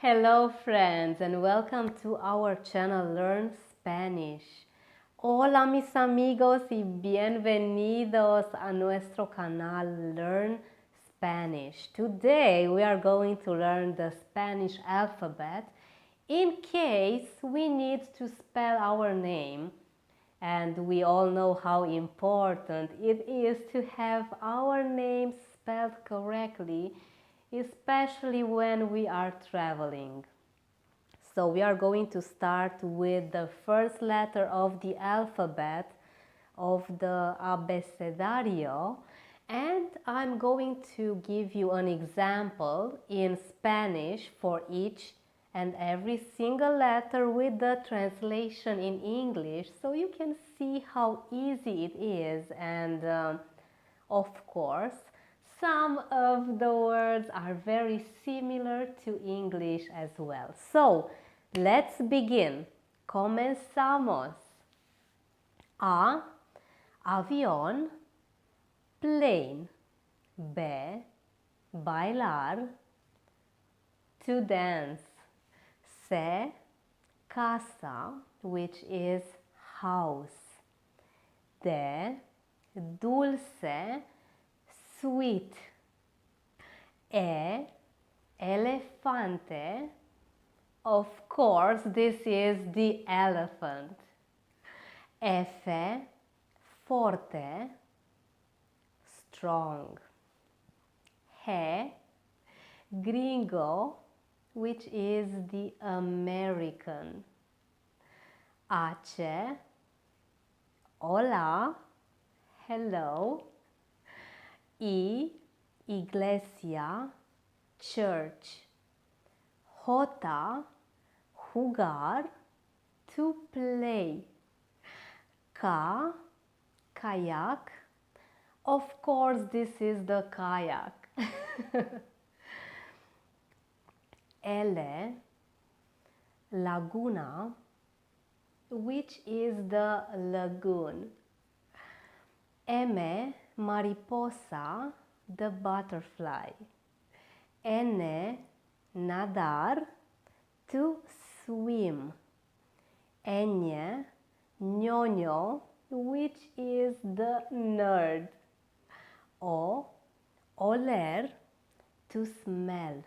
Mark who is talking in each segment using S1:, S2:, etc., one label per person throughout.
S1: Hello friends and welcome to our channel Learn Spanish. Hola mis amigos y bienvenidos a nuestro canal Learn Spanish. Today we are going to learn the Spanish alphabet in case we need to spell our name. And we all know how important it is to have our name spelled correctly, especially when we are traveling. So we are going to start with the first letter of the alphabet of the abecedario, and I'm going to give you an example in Spanish for each and every single letter with the translation in English, so you can see how easy it is. And of course, some of the words are very similar to English as well. So let's begin. Comenzamos. A, avión. Plane. B, bailar. To dance. C, casa, which is house. D, dulce, sweet. E, elefante. Of course, this is the elephant. F, forte, strong. G, gringo, which is the American. H, hola, hello. I, iglesia, church. J, jugar, to play. K, kayak. Of course, this is the kayak. L, laguna, which is the lagoon. M, mariposa, the butterfly. N, nadar, to swim. Ñ, ñoño, which is the nerd. O, oler, to smell.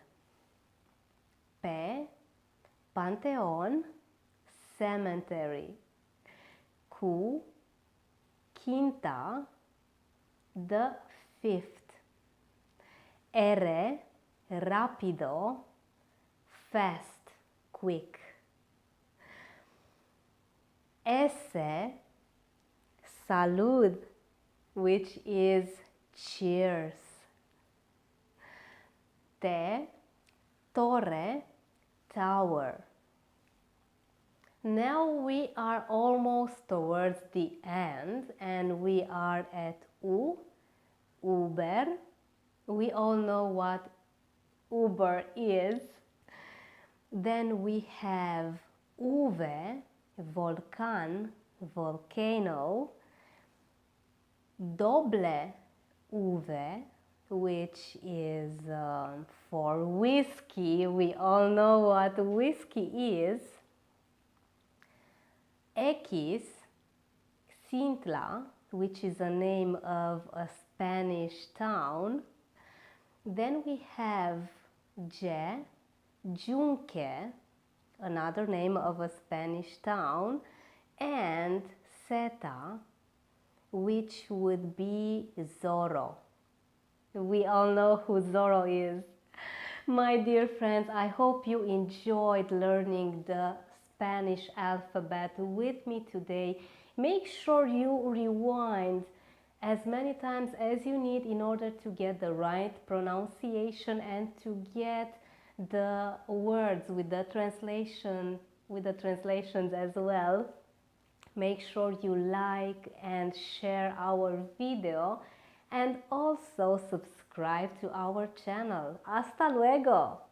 S1: P, panteón, cemetery. Q, quinta, the fifth. R, rápido, fast, quick. S, salud, which is cheers. T, torre, tower. Now we are almost towards the end and we are at U, Uber. We all know what Uber is. Then we have V, volcán, volcano. Doble V, which is for whiskey. We all know what whiskey is. X, Xintla, which is a name of a Spanish town. Then we have J, Junque, another name of a Spanish town, and Zeta, which would be Zorro. We all know who Zorro is. My dear friends, I hope you enjoyed learning the Spanish alphabet with me today. Make sure you rewind as many times as you need in order to get the right pronunciation and to get the words with the translations as well. Make sure you like and share our video and also subscribe to our channel. Hasta luego!